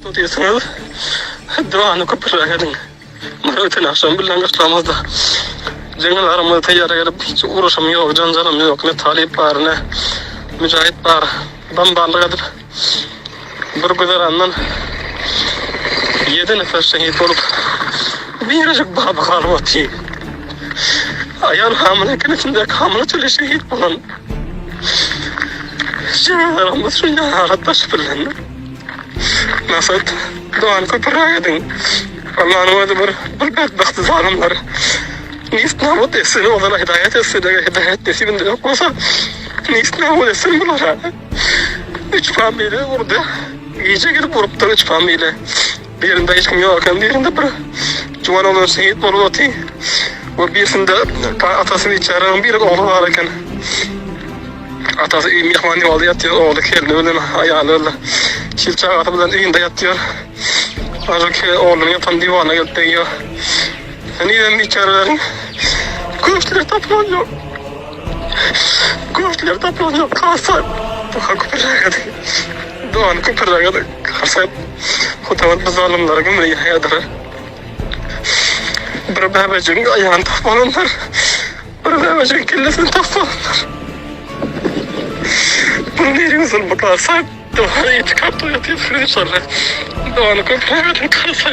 تو تيسنا دوانو كبرغدن مرتين عشان بالله نشلامز ده جنگل aramadı teyarı hiç uğraşım yok cancanım yok ne talip var ne mücahit var ben bağlıgadır bir güzel andan 7 nefes şehit olup biricik baba kalmadı ayağın hamile kenetinde hamile türlü şehit olan canlarımız şunca halatta şüphelenme nasıl doğan köpürağıydın Allah'ın adı bir bedbahtı zalimler Nist namut etsin, ona hidayet etsin, hidayet nesibinde yok olsa Nist namut etsin bunlara. 3 familya orada iyice gidip vuruptur 3 familya. Birinde hiç kim yokken, birinde bir Cuvan olan şehit olup o birisinde atasını içeren bir oğlu var iken atası mihmani oldu yatıyor, oğlu kendi öyle ayağını öyle şilçak atımdan evinde yatıyor. Ancak oğlunun yatan divana gelip değiyor. Neden içerilerin göğüsleri tapılan yok. Göğüsleri tapılan yok. Kalsa bu köpürlere doğan köpürlere kalsa kudavat bu zalimlere gümreyi hayadır. Bir bebecin ayağını tapılanlar. Bir bebecin kellesini tapılanlar. Bunun yerini zulmü kalsa doğanı itikap doyatıyor. Doğanı köpürlere kalsa